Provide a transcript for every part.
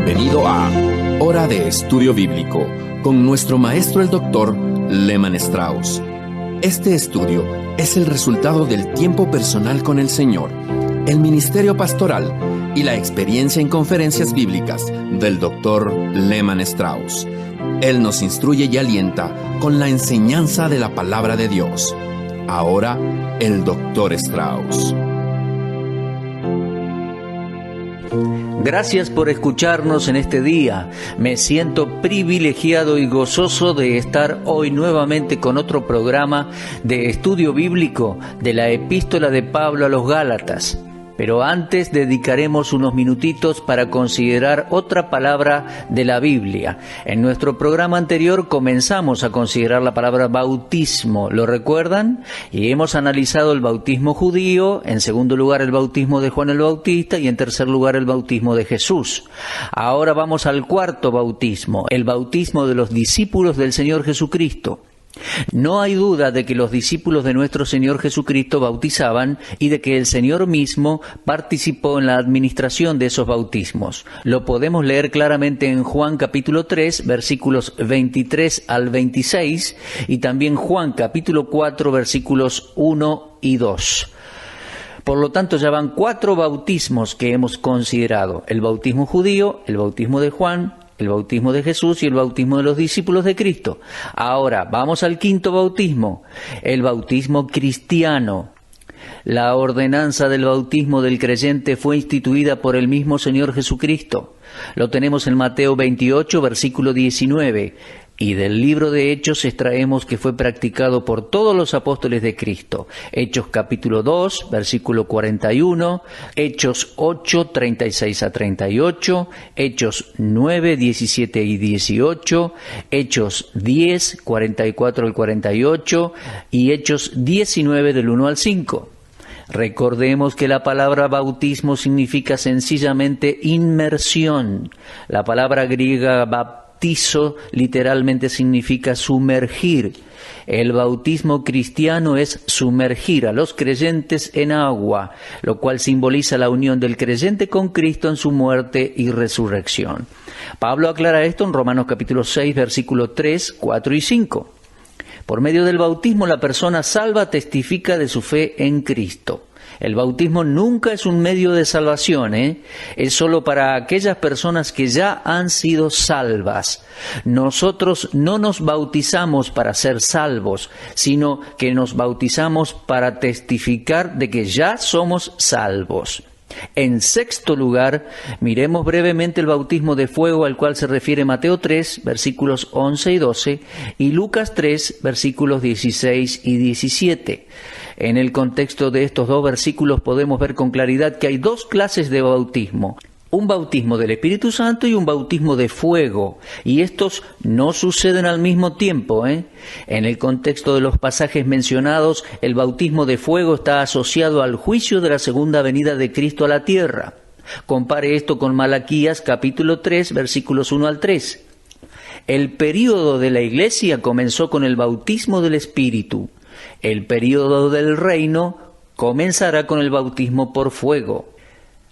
Bienvenido a Hora de Estudio Bíblico con nuestro maestro el Dr. Lehman Strauss. Este estudio es el resultado del tiempo personal con el Señor, el ministerio pastoral y la experiencia en conferencias bíblicas del Dr. Lehman Strauss. Él nos instruye y alienta con la enseñanza de la palabra de Dios. Ahora, el Dr. Strauss. Gracias por escucharnos en este día. Me siento privilegiado y gozoso de estar hoy nuevamente con otro programa de estudio bíblico de la Epístola de Pablo a los Gálatas. Pero antes dedicaremos unos minutitos para considerar otra palabra de la Biblia. En nuestro programa anterior comenzamos a considerar la palabra bautismo, ¿lo recuerdan? Y hemos analizado el bautismo judío, en segundo lugar el bautismo de Juan el Bautista y en tercer lugar el bautismo de Jesús. Ahora vamos al cuarto bautismo, el bautismo de los discípulos del Señor Jesucristo. No hay duda de que los discípulos de nuestro Señor Jesucristo bautizaban y de que el Señor mismo participó en la administración de esos bautismos. Lo podemos leer claramente en Juan capítulo 3, versículos 23 al 26 y también Juan capítulo 4, versículos 1 y 2. Por lo tanto, ya van 4 bautismos que hemos considerado: el bautismo judío, el bautismo de Juan, el bautismo de Jesús y el bautismo de los discípulos de Cristo. Ahora, vamos al quinto bautismo, el bautismo cristiano. La ordenanza del bautismo del creyente fue instituida por el mismo Señor Jesucristo. Lo tenemos en Mateo 28, versículo 19. Y del libro de Hechos extraemos que fue practicado por todos los apóstoles de Cristo. Hechos capítulo 2, versículo 41, Hechos 8, 36 a 38, Hechos 9, 17 y 18, Hechos 10, 44 al 48 y Hechos 19 del 1 al 5. Recordemos que la palabra bautismo significa sencillamente inmersión. La palabra griega baptizo literalmente significa sumergir. El bautismo cristiano es sumergir a los creyentes en agua, lo cual simboliza la unión del creyente con Cristo en su muerte y resurrección. Pablo aclara esto en Romanos capítulo 6, versículos 3, 4 y 5. Por medio del bautismo la persona salva testifica de su fe en Cristo. El bautismo nunca es un medio de salvación, es solo para aquellas personas que ya han sido salvas. Nosotros no nos bautizamos para ser salvos, sino que nos bautizamos para testificar de que ya somos salvos. En sexto lugar, miremos brevemente el bautismo de fuego al cual se refiere Mateo 3, versículos 11 y 12, y Lucas 3, versículos 16 y 17. En el contexto de estos dos versículos podemos ver con claridad que hay 2 clases de bautismo: un bautismo del Espíritu Santo y un bautismo de fuego, y estos no suceden al mismo tiempo. En el contexto de los pasajes mencionados, el bautismo de fuego está asociado al juicio de la segunda venida de Cristo a la tierra. Compare esto con Malaquías capítulo 3, versículos 1 al 3. El período de la Iglesia comenzó con el bautismo del Espíritu. El período del reino comenzará con el bautismo por fuego.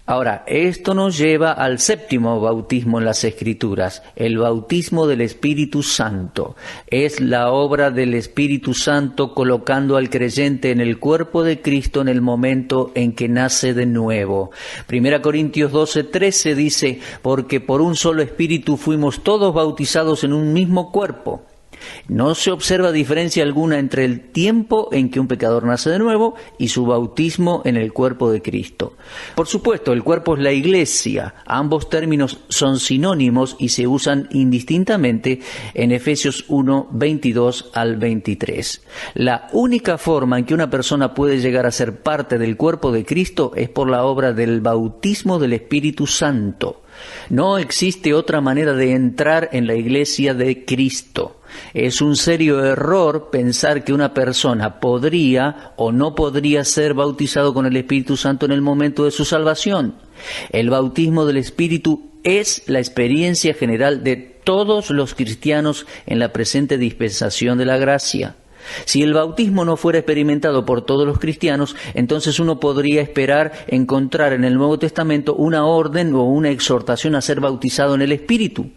Ahora, esto nos lleva al séptimo bautismo en las Escrituras, el bautismo del Espíritu Santo. Es la obra del Espíritu Santo colocando al creyente en el cuerpo de Cristo en el momento en que nace de nuevo. 1 Corintios 12:13 dice: porque por un solo Espíritu fuimos todos bautizados en un mismo cuerpo. No se observa diferencia alguna entre el tiempo en que un pecador nace de nuevo y su bautismo en el cuerpo de Cristo. Por supuesto, el cuerpo es la Iglesia. Ambos términos son sinónimos y se usan indistintamente en Efesios 1, 22 al 23. La única forma en que una persona puede llegar a ser parte del cuerpo de Cristo es por la obra del bautismo del Espíritu Santo. No existe otra manera de entrar en la Iglesia de Cristo. Es un serio error pensar que una persona podría o no podría ser bautizado con el Espíritu Santo en el momento de su salvación. El bautismo del Espíritu es la experiencia general de todos los cristianos en la presente dispensación de la gracia. Si el bautismo no fuera experimentado por todos los cristianos, entonces uno podría esperar encontrar en el Nuevo Testamento una orden o una exhortación a ser bautizado en el Espíritu.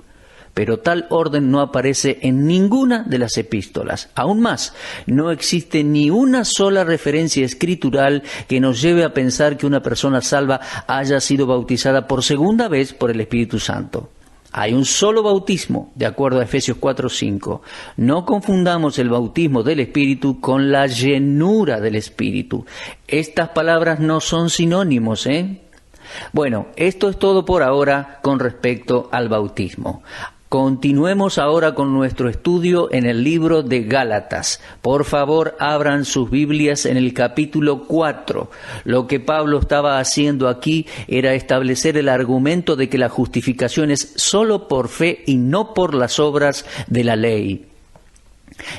Pero tal orden no aparece en ninguna de las epístolas. Aún más, no existe ni una sola referencia escritural que nos lleve a pensar que una persona salva haya sido bautizada por segunda vez por el Espíritu Santo. Hay un solo bautismo, de acuerdo a Efesios 4:5. No confundamos el bautismo del Espíritu con la llenura del Espíritu. Estas palabras no son sinónimos, Bueno, esto es todo por ahora con respecto al bautismo. Continuemos ahora con nuestro estudio en el libro de Gálatas. Por favor, abran sus Biblias en el capítulo 4. Lo que Pablo estaba haciendo aquí era establecer el argumento de que la justificación es solo por fe y no por las obras de la ley.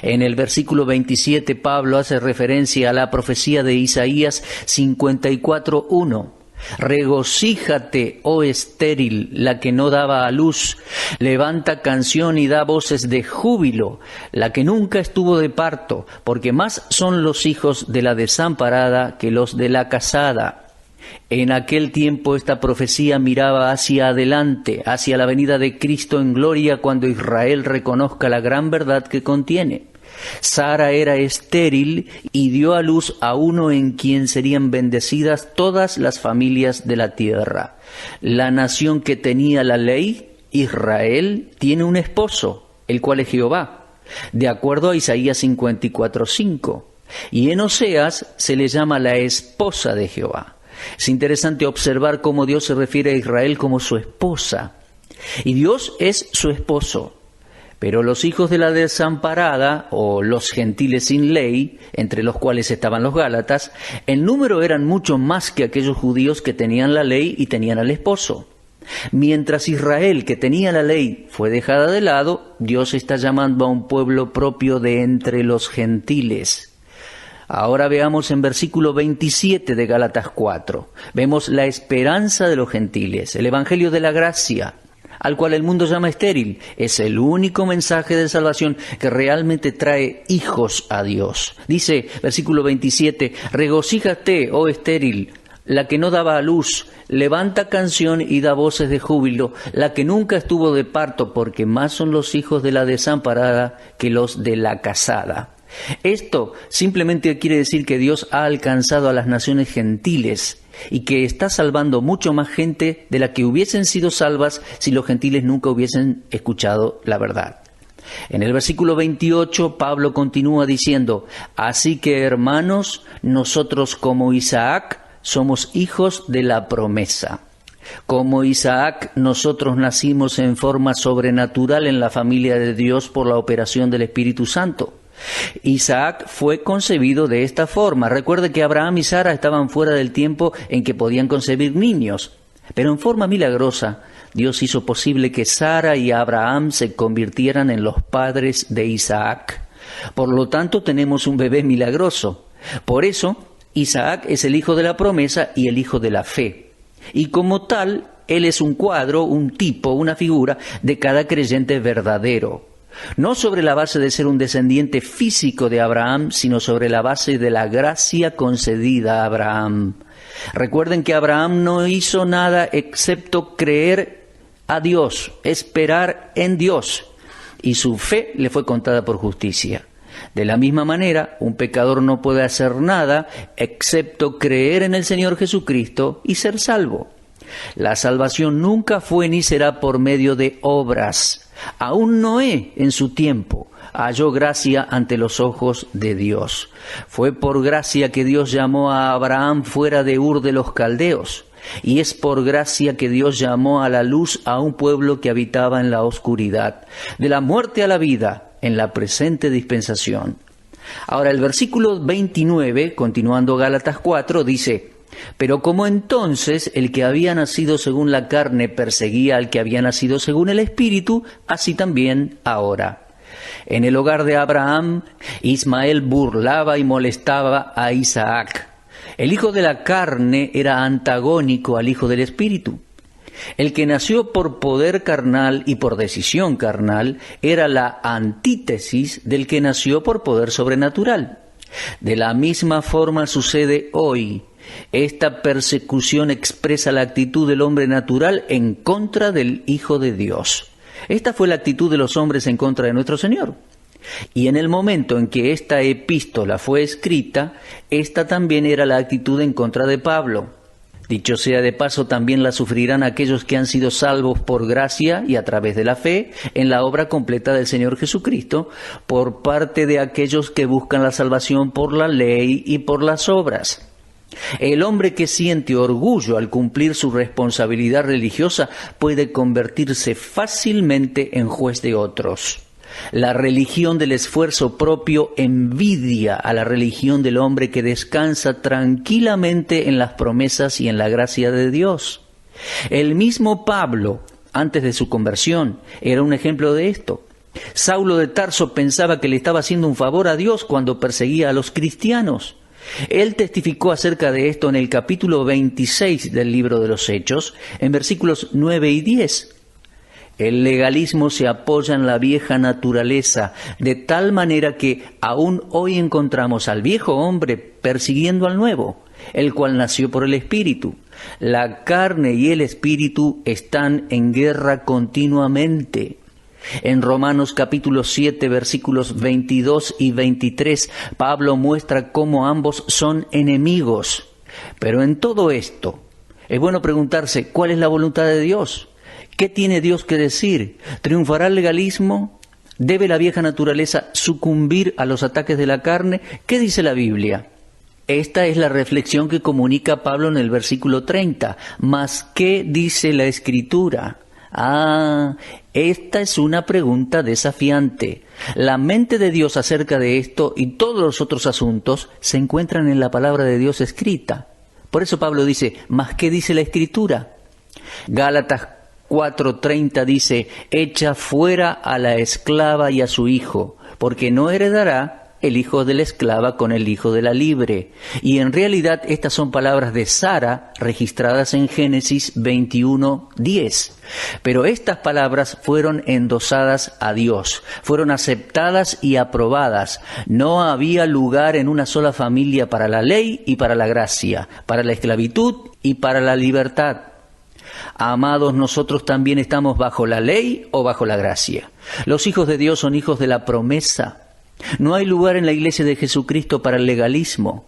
En el versículo 27, Pablo hace referencia a la profecía de Isaías 54:1. Regocíjate, oh estéril, la que no daba a luz, levanta canción y da voces de júbilo, la que nunca estuvo de parto, porque más son los hijos de la desamparada que los de la casada. En aquel tiempo esta profecía miraba hacia adelante, hacia la venida de Cristo en gloria, cuando Israel reconozca la gran verdad que contiene. Sara era estéril y dio a luz a uno en quien serían bendecidas todas las familias de la tierra. La nación que tenía la ley, Israel, tiene un esposo, el cual es Jehová, de acuerdo a Isaías 54:5. Y en Oseas se le llama la esposa de Jehová. Es interesante observar cómo Dios se refiere a Israel como su esposa. Y Dios es su esposo. Pero los hijos de la desamparada, o los gentiles sin ley, entre los cuales estaban los gálatas, el número eran mucho más que aquellos judíos que tenían la ley y tenían al esposo. Mientras Israel, que tenía la ley, fue dejada de lado, Dios está llamando a un pueblo propio de entre los gentiles. Ahora veamos en versículo 27 de Gálatas 4. Vemos la esperanza de los gentiles, el evangelio de la gracia, al cual el mundo llama estéril. Es el único mensaje de salvación que realmente trae hijos a Dios. Dice, versículo 27, regocíjate, oh estéril, la que no daba a luz, levanta canción y da voces de júbilo, la que nunca estuvo de parto, porque más son los hijos de la desamparada que los de la casada. Esto simplemente quiere decir que Dios ha alcanzado a las naciones gentiles y que está salvando mucho más gente de la que hubiesen sido salvas si los gentiles nunca hubiesen escuchado la verdad. En el versículo 28, Pablo continúa diciendo, así que hermanos, nosotros como Isaac somos hijos de la promesa. Como Isaac, nosotros nacimos en forma sobrenatural en la familia de Dios por la operación del Espíritu Santo. Isaac fue concebido de esta forma. Recuerde que Abraham y Sara estaban fuera del tiempo en que podían concebir niños, pero en forma milagrosa Dios hizo posible que Sara y Abraham se convirtieran en los padres de Isaac. Por lo tanto, tenemos un bebé milagroso. Por eso, Isaac es el hijo de la promesa y el hijo de la fe. Y como tal, él es un cuadro, un tipo, una figura de cada creyente verdadero. No sobre la base de ser un descendiente físico de Abraham, sino sobre la base de la gracia concedida a Abraham. Recuerden que Abraham no hizo nada excepto creer a Dios, esperar en Dios, y su fe le fue contada por justicia. De la misma manera, un pecador no puede hacer nada excepto creer en el Señor Jesucristo y ser salvo. La salvación nunca fue ni será por medio de obras. Aún Noé, en su tiempo, halló gracia ante los ojos de Dios. Fue por gracia que Dios llamó a Abraham fuera de Ur de los Caldeos. Y es por gracia que Dios llamó a la luz a un pueblo que habitaba en la oscuridad, de la muerte a la vida, en la presente dispensación. Ahora el versículo 29, continuando Gálatas 4, dice, pero como entonces el que había nacido según la carne perseguía al que había nacido según el Espíritu, así también ahora. En el hogar de Abraham, Ismael burlaba y molestaba a Isaac. El hijo de la carne era antagónico al hijo del Espíritu. El que nació por poder carnal y por decisión carnal era la antítesis del que nació por poder sobrenatural. De la misma forma sucede hoy. Esta persecución expresa la actitud del hombre natural en contra del Hijo de Dios. Esta fue la actitud de los hombres en contra de nuestro Señor. Y en el momento en que esta epístola fue escrita, esta también era la actitud en contra de Pablo. Dicho sea de paso, también la sufrirán aquellos que han sido salvos por gracia y a través de la fe en la obra completa del Señor Jesucristo, por parte de aquellos que buscan la salvación por la ley y por las obras. El hombre que siente orgullo al cumplir su responsabilidad religiosa puede convertirse fácilmente en juez de otros. La religión del esfuerzo propio envidia a la religión del hombre que descansa tranquilamente en las promesas y en la gracia de Dios. El mismo Pablo, antes de su conversión, era un ejemplo de esto. Saulo de Tarso pensaba que le estaba haciendo un favor a Dios cuando perseguía a los cristianos. Él testificó acerca de esto en el capítulo 26 del libro de los Hechos, en versículos 9 y 10. El legalismo se apoya en la vieja naturaleza, de tal manera que aún hoy encontramos al viejo hombre persiguiendo al nuevo, el cual nació por el Espíritu. La carne y el Espíritu están en guerra continuamente. En Romanos capítulo 7, versículos 22 y 23, Pablo muestra cómo ambos son enemigos. Pero en todo esto, es bueno preguntarse, ¿cuál es la voluntad de Dios? ¿Qué tiene Dios que decir? ¿Triunfará el legalismo? ¿Debe la vieja naturaleza sucumbir a los ataques de la carne? ¿Qué dice la Biblia? Esta es la reflexión que comunica Pablo en el versículo 30. ¿Mas qué dice la Escritura? Esta es una pregunta desafiante. La mente de Dios acerca de esto y todos los otros asuntos se encuentran en la palabra de Dios escrita. Por eso Pablo dice, ¿mas qué dice la Escritura? Gálatas 4:30 dice, echa fuera a la esclava y a su hijo, porque no heredará el hijo de la esclava con el hijo de la libre. Y en realidad estas son palabras de Sara registradas en Génesis 21:10. Pero estas palabras fueron endosadas a Dios, fueron aceptadas y aprobadas. No había lugar en una sola familia para la ley y para la gracia, para la esclavitud y para la libertad. Amados, nosotros también estamos bajo la ley o bajo la gracia. Los hijos de Dios son hijos de la promesa. No hay lugar en la iglesia de Jesucristo para el legalismo.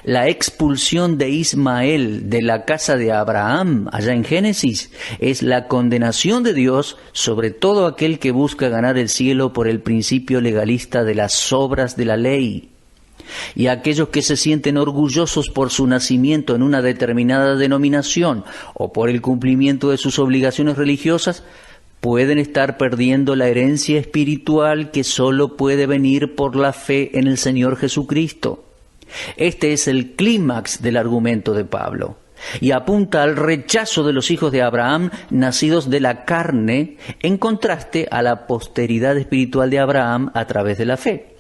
La expulsión de Ismael de la casa de Abraham, allá en Génesis, es la condenación de Dios sobre todo aquel que busca ganar el cielo por el principio legalista de las obras de la ley. Y aquellos que se sienten orgullosos por su nacimiento en una determinada denominación o por el cumplimiento de sus obligaciones religiosas, pueden estar perdiendo la herencia espiritual que solo puede venir por la fe en el Señor Jesucristo. Este es el clímax del argumento de Pablo y apunta al rechazo de los hijos de Abraham nacidos de la carne en contraste a la posteridad espiritual de Abraham a través de la fe.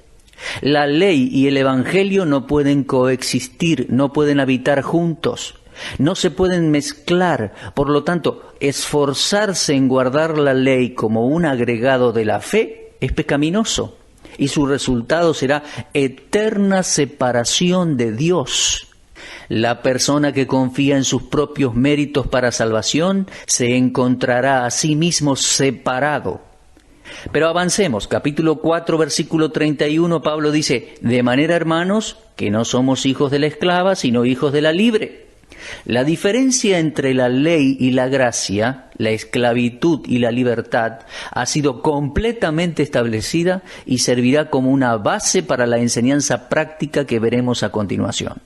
La ley y el evangelio no pueden coexistir, no pueden habitar juntos, no se pueden mezclar. Por lo tanto, esforzarse en guardar la ley como un agregado de la fe es pecaminoso y su resultado será eterna separación de Dios. La persona que confía en sus propios méritos para salvación se encontrará a sí mismo separado. Pero avancemos, capítulo 4, versículo 31, Pablo dice, de manera, hermanos, que no somos hijos de la esclava, sino hijos de la libre. La diferencia entre la ley y la gracia, la esclavitud y la libertad, ha sido completamente establecida y servirá como una base para la enseñanza práctica que veremos a continuación.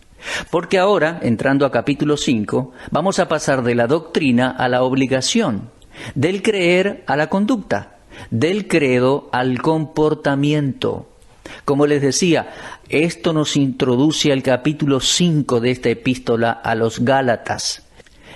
Porque ahora, entrando a capítulo 5, vamos a pasar de la doctrina a la obligación, del creer a la conducta, del credo al comportamiento. Como les decía, esto nos introduce al capítulo 5 de esta epístola a los Gálatas.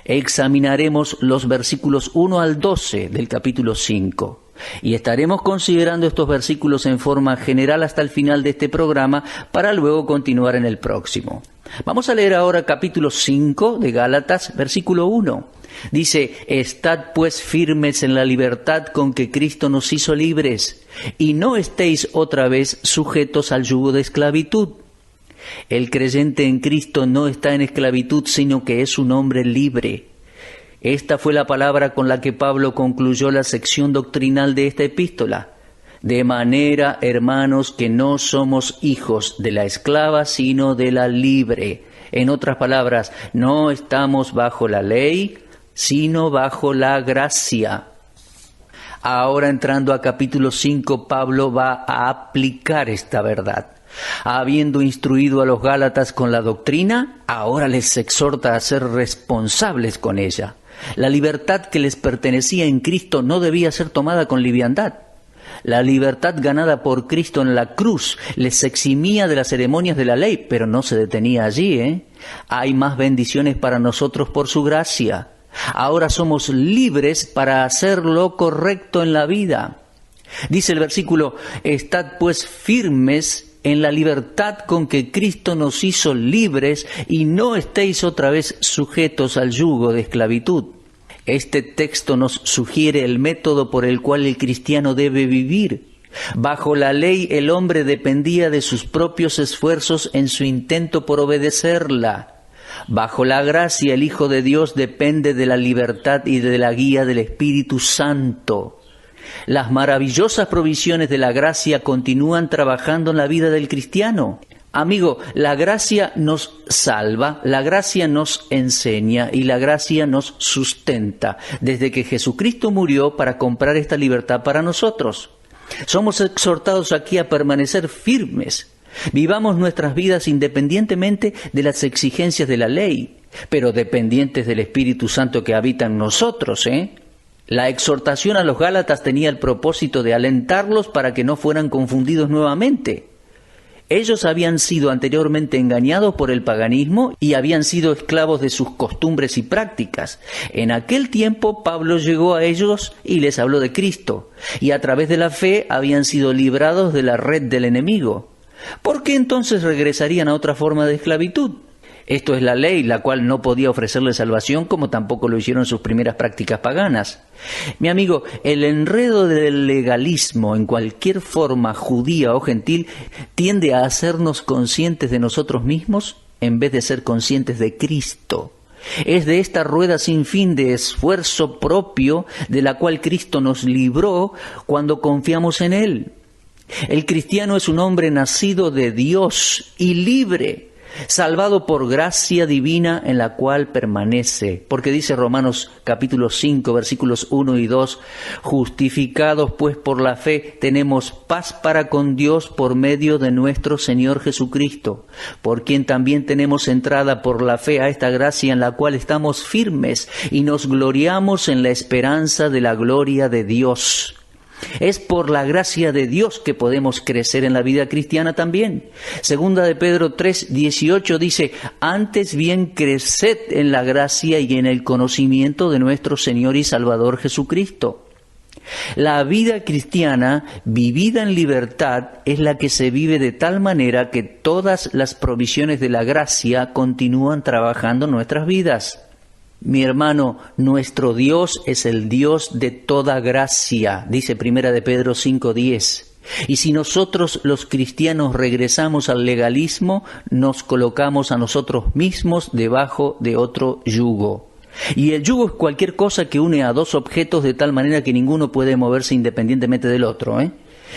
Examinaremos los versículos 1 al 12 del capítulo 5 y estaremos considerando estos versículos en forma general hasta el final de este programa para luego continuar en el próximo. Vamos a leer ahora capítulo 5 de Gálatas, versículo 1. Dice, estad pues firmes en la libertad con que Cristo nos hizo libres, y no estéis otra vez sujetos al yugo de esclavitud. El creyente en Cristo no está en esclavitud, sino que es un hombre libre. Esta fue la palabra con la que Pablo concluyó la sección doctrinal de esta epístola. De manera, hermanos, que no somos hijos de la esclava, sino de la libre. En otras palabras, no estamos bajo la ley, sino bajo la gracia. Ahora, entrando a capítulo 5, Pablo va a aplicar esta verdad. Habiendo instruido a los Gálatas con la doctrina, ahora les exhorta a ser responsables con ella. La libertad que les pertenecía en Cristo no debía ser tomada con liviandad. La libertad ganada por Cristo en la cruz les eximía de las ceremonias de la ley, pero no se detenía allí, Hay más bendiciones para nosotros por su gracia. Ahora somos libres para hacer lo correcto en la vida. Dice el versículo, estad pues firmes en la libertad con que Cristo nos hizo libres y no estéis otra vez sujetos al yugo de esclavitud. Este texto nos sugiere el método por el cual el cristiano debe vivir. Bajo la ley el hombre dependía de sus propios esfuerzos en su intento por obedecerla. Bajo la gracia el Hijo de Dios depende de la libertad y de la guía del Espíritu Santo. Las maravillosas provisiones de la gracia continúan trabajando en la vida del cristiano. Amigo, la gracia nos salva, la gracia nos enseña y la gracia nos sustenta, desde que Jesucristo murió para comprar esta libertad para nosotros. Somos exhortados aquí a permanecer firmes. Vivamos nuestras vidas independientemente de las exigencias de la ley, pero dependientes del Espíritu Santo que habita en nosotros, La exhortación a los Gálatas tenía el propósito de alentarlos para que no fueran confundidos nuevamente. Ellos habían sido anteriormente engañados por el paganismo y habían sido esclavos de sus costumbres y prácticas. En aquel tiempo Pablo llegó a ellos y les habló de Cristo, y a través de la fe habían sido librados de la red del enemigo. ¿Por qué entonces regresarían a otra forma de esclavitud? Esto es la ley, la cual no podía ofrecerle salvación, como tampoco lo hicieron sus primeras prácticas paganas. Mi amigo, el enredo del legalismo en cualquier forma judía o gentil tiende a hacernos conscientes de nosotros mismos en vez de ser conscientes de Cristo. Es de esta rueda sin fin de esfuerzo propio de la cual Cristo nos libró cuando confiamos en Él. El cristiano es un hombre nacido de Dios y libre, salvado por gracia divina en la cual permanece. Porque dice Romanos capítulo 5, versículos 1 y 2, justificados pues por la fe, tenemos paz para con Dios por medio de nuestro Señor Jesucristo, por quien también tenemos entrada por la fe a esta gracia en la cual estamos firmes y nos gloriamos en la esperanza de la gloria de Dios. Es por la gracia de Dios que podemos crecer en la vida cristiana también. Segunda de Pedro 3:18 dice, antes bien creced en la gracia y en el conocimiento de nuestro Señor y Salvador Jesucristo. La vida cristiana, vivida en libertad, es la que se vive de tal manera que todas las provisiones de la gracia continúan trabajando en nuestras vidas. Mi hermano, nuestro Dios es el Dios de toda gracia, dice Primera de Pedro 5:10. Y si nosotros los cristianos regresamos al legalismo, nos colocamos a nosotros mismos debajo de otro yugo. Y el yugo es cualquier cosa que une a dos objetos de tal manera que ninguno puede moverse independientemente del otro,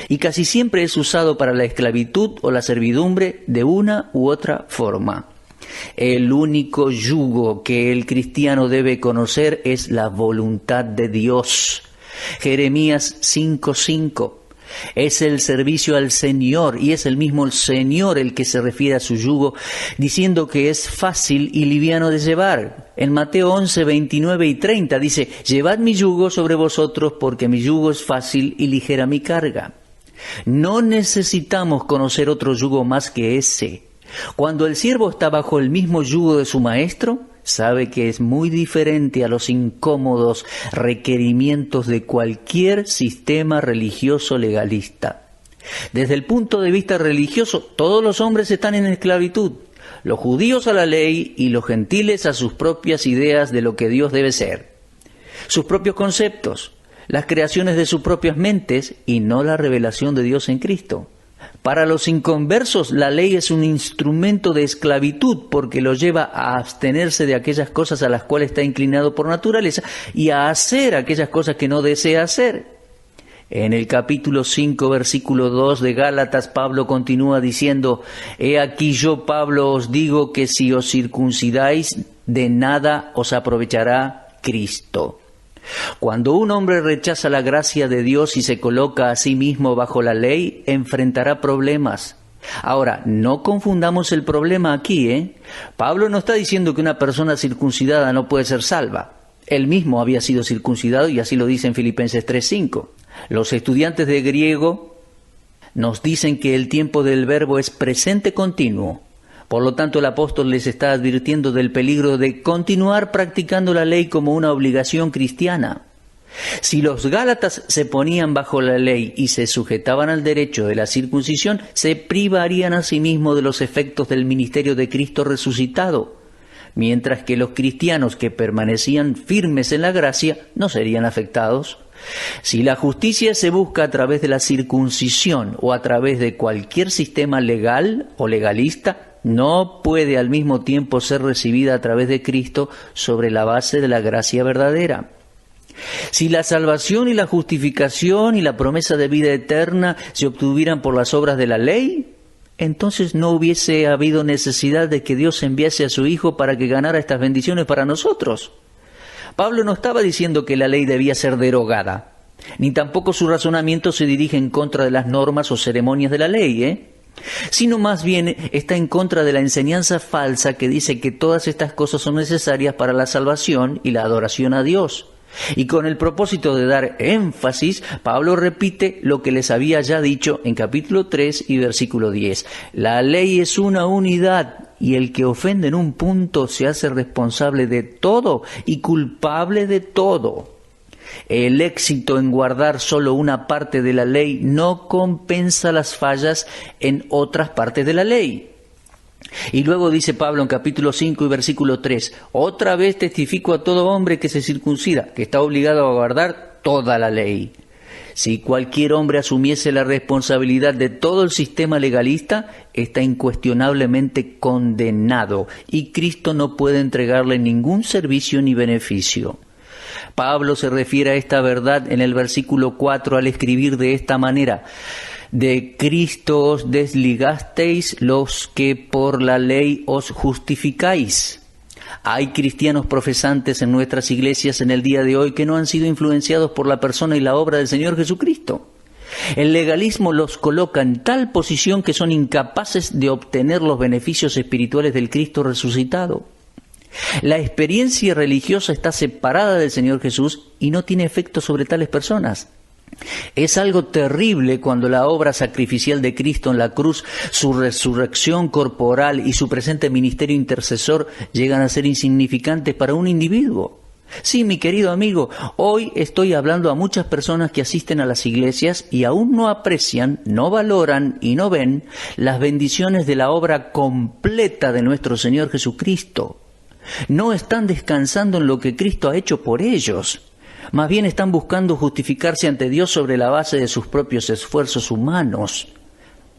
Y casi siempre es usado para la esclavitud o la servidumbre de una u otra forma. El único yugo que el cristiano debe conocer es la voluntad de Dios. Jeremías 5:5. Es el servicio al Señor y es el mismo Señor el que se refiere a su yugo, diciendo que es fácil y liviano de llevar. En Mateo 11:29 y 30 dice, llevad mi yugo sobre vosotros porque mi yugo es fácil y ligera mi carga. No necesitamos conocer otro yugo más que ese. Cuando el siervo está bajo el mismo yugo de su maestro, sabe que es muy diferente a los incómodos requerimientos de cualquier sistema religioso legalista. Desde el punto de vista religioso, todos los hombres están en esclavitud. los judíos a la ley y los gentiles a sus propias ideas de lo que Dios debe ser, sus propios conceptos, las creaciones de sus propias mentes y no la revelación de Dios en Cristo. Para los inconversos, la ley es un instrumento de esclavitud porque los lleva a abstenerse de aquellas cosas a las cuales está inclinado por naturaleza y a hacer aquellas cosas que no desea hacer. En el capítulo 5, versículo 2 de Gálatas, Pablo continúa diciendo: «He aquí yo, Pablo, os digo que si os circuncidáis, de nada os aprovechará Cristo». Cuando un hombre rechaza la gracia de Dios y se coloca a sí mismo bajo la ley, enfrentará problemas. Ahora, no confundamos el problema aquí, ¿eh? Pablo no está diciendo que una persona circuncidada no puede ser salva. Él mismo había sido circuncidado y así lo dice en Filipenses 3:5. Los estudiantes de griego nos dicen que el tiempo del verbo es presente continuo. Por lo tanto, el apóstol les está advirtiendo del peligro de continuar practicando la ley como una obligación cristiana. Si los gálatas se ponían bajo la ley y se sujetaban al derecho de la circuncisión, se privarían a sí mismos de los efectos del ministerio de Cristo resucitado, mientras que los cristianos que permanecían firmes en la gracia no serían afectados. Si la justicia se busca a través de la circuncisión o a través de cualquier sistema legal o legalista, no puede al mismo tiempo ser recibida a través de Cristo sobre la base de la gracia verdadera. Si la salvación y la justificación y la promesa de vida eterna se obtuvieran por las obras de la ley, entonces no hubiese habido necesidad de que Dios enviase a su Hijo para que ganara estas bendiciones para nosotros. Pablo no estaba diciendo que la ley debía ser derogada, ni tampoco su razonamiento se dirige en contra de las normas o ceremonias de la ley, sino más bien está en contra de la enseñanza falsa que dice que todas estas cosas son necesarias para la salvación y la adoración a Dios. Y con el propósito de dar énfasis, Pablo repite lo que les había ya dicho en capítulo 3 y versículo 10. La ley es una unidad y el que ofende en un punto se hace responsable de todo y culpable de todo. El éxito en guardar solo una parte de la ley no compensa las fallas en otras partes de la ley. Y luego dice Pablo en capítulo 5 y versículo 3, otra vez testifico a todo hombre que se circuncida, que está obligado a guardar toda la ley. Si cualquier hombre asumiese la responsabilidad de todo el sistema legalista, está incuestionablemente condenado y Cristo no puede entregarle ningún servicio ni beneficio. Pablo se refiere a esta verdad en el versículo 4 al escribir de esta manera: de Cristo os desligasteis los que por la ley os justificáis. Hay cristianos profesantes en nuestras iglesias en el día de hoy que no han sido influenciados por la persona y la obra del Señor Jesucristo. El legalismo los coloca en tal posición que son incapaces de obtener los beneficios espirituales del Cristo resucitado. La experiencia religiosa está separada del Señor Jesús y no tiene efecto sobre tales personas. Es algo terrible cuando la obra sacrificial de Cristo en la cruz, su resurrección corporal y su presente ministerio intercesor llegan a ser insignificantes para un individuo. Sí, mi querido amigo, hoy estoy hablando a muchas personas que asisten a las iglesias y aún no aprecian, no valoran y no ven las bendiciones de la obra completa de nuestro Señor Jesucristo. No están descansando en lo que Cristo ha hecho por ellos. Más bien están buscando justificarse ante Dios sobre la base de sus propios esfuerzos humanos.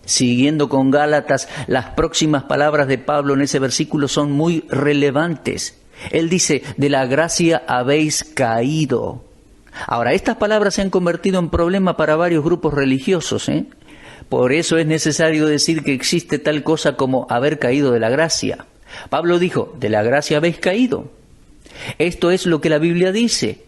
Siguiendo con Gálatas, las próximas palabras de Pablo en ese versículo son muy relevantes. Él dice, de la gracia habéis caído. Ahora, estas palabras se han convertido en problema para varios grupos religiosos, Por eso es necesario decir que existe tal cosa como haber caído de la gracia. Pablo dijo, de la gracia habéis caído. Esto es lo que la Biblia dice.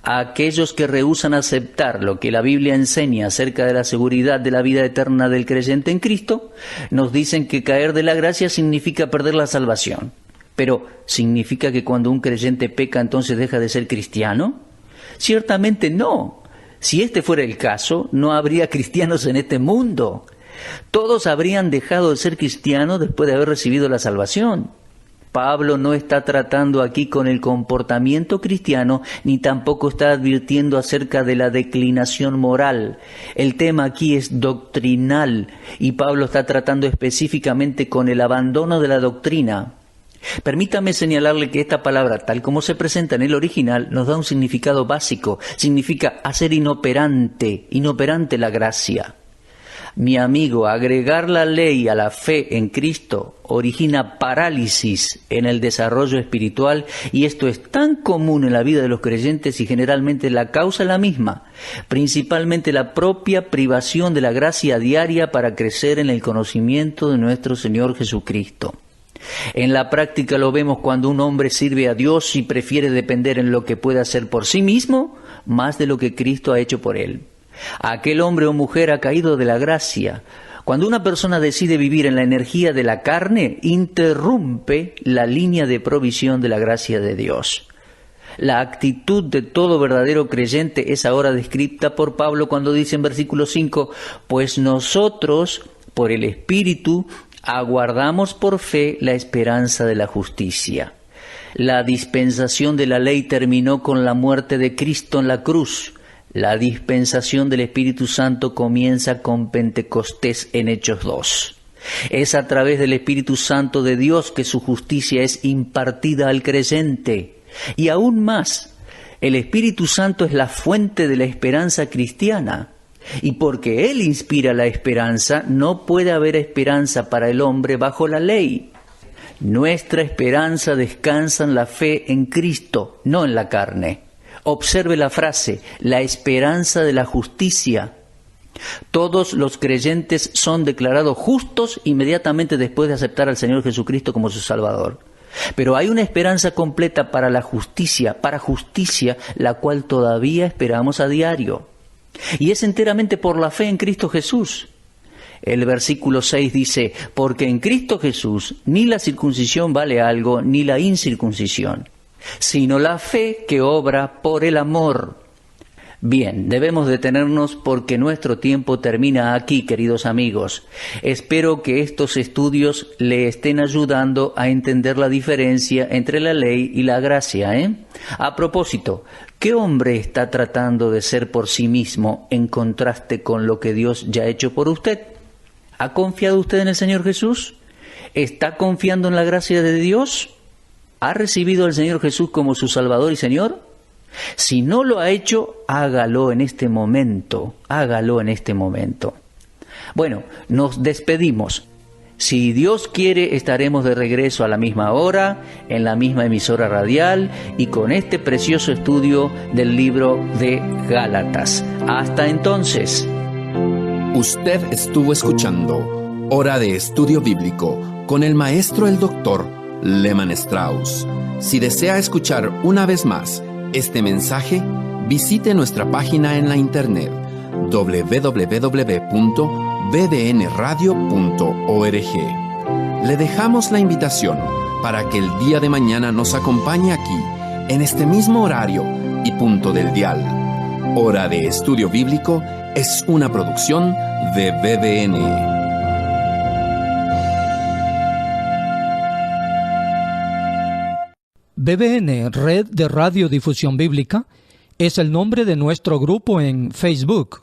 A aquellos que rehúsan aceptar lo que la Biblia enseña acerca de la seguridad de la vida eterna del creyente en Cristo, nos dicen que caer de la gracia significa perder la salvación. Pero, ¿significa que cuando un creyente peca entonces deja de ser cristiano? Ciertamente no. Si este fuera el caso, no habría cristianos en este mundo. Todos habrían dejado de ser cristianos después de haber recibido la salvación. Pablo no está tratando aquí con el comportamiento cristiano, ni tampoco está advirtiendo acerca de la declinación moral. El tema aquí es doctrinal y Pablo está tratando específicamente con el abandono de la doctrina. Permítame señalarle que esta palabra, tal como se presenta en el original, nos da un significado básico. Significa hacer inoperante la gracia. Mi amigo, agregar la ley a la fe en Cristo origina parálisis en el desarrollo espiritual, y esto es tan común en la vida de los creyentes, y generalmente la causa es la misma, principalmente la propia privación de la gracia diaria para crecer en el conocimiento de nuestro Señor Jesucristo. En la práctica lo vemos cuando un hombre sirve a Dios y prefiere depender en lo que puede hacer por sí mismo más de lo que Cristo ha hecho por él. Aquel hombre o mujer ha caído de la gracia. Cuando una persona decide vivir en la energía de la carne, interrumpe la línea de provisión de la gracia de Dios. La actitud de todo verdadero creyente es ahora descrita por Pablo cuando dice en versículo 5, pues nosotros, por el Espíritu, aguardamos por fe la esperanza de la justicia. La dispensación de la ley terminó con la muerte de Cristo en la cruz. La dispensación del Espíritu Santo comienza con Pentecostés en Hechos 2. Es a través del Espíritu Santo de Dios que su justicia es impartida al creyente. Y aún más, el Espíritu Santo es la fuente de la esperanza cristiana. Y porque Él inspira la esperanza, no puede haber esperanza para el hombre bajo la ley. Nuestra esperanza descansa en la fe en Cristo, no en la carne. Observe la frase, la esperanza de la justicia. Todos los creyentes son declarados justos inmediatamente después de aceptar al Señor Jesucristo como su Salvador. Pero hay una esperanza completa para la justicia, la cual todavía esperamos a diario. Y es enteramente por la fe en Cristo Jesús. El versículo 6 dice, porque en Cristo Jesús ni la circuncisión vale algo, ni la incircuncisión, sino la fe que obra por el amor. Bien, debemos detenernos porque nuestro tiempo termina aquí, queridos amigos. Espero que estos estudios le estén ayudando a entender la diferencia entre la ley y la gracia, A propósito, ¿qué hombre está tratando de ser por sí mismo en contraste con lo que Dios ya ha hecho por usted? ¿Ha confiado usted en el Señor Jesús? ¿Está confiando en la gracia de Dios? ¿Ha recibido al Señor Jesús como su Salvador y Señor? Si no lo ha hecho, hágalo en este momento. Bueno, nos despedimos. Si Dios quiere, estaremos de regreso a la misma hora, en la misma emisora radial y con este precioso estudio del libro de Gálatas. Hasta entonces. Usted estuvo escuchando Hora de Estudio Bíblico con el maestro el doctor Lehmann Strauss. Si desea escuchar una vez más este mensaje, visite nuestra página en la internet www.bbnradio.org. Le dejamos la invitación para que el día de mañana nos acompañe aquí, en este mismo horario y punto del dial. Hora de Estudio Bíblico es una producción de BBN. BBN, Red de Radiodifusión Bíblica, es el nombre de nuestro grupo en Facebook.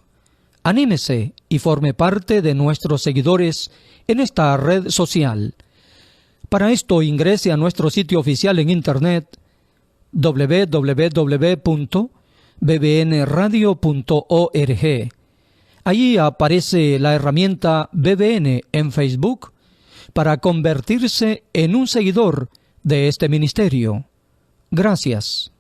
Anímese y forme parte de nuestros seguidores en esta red social. Para esto ingrese a nuestro sitio oficial en internet www.bbnradio.org. Allí aparece la herramienta BBN en Facebook para convertirse en un seguidor de este ministerio. Gracias.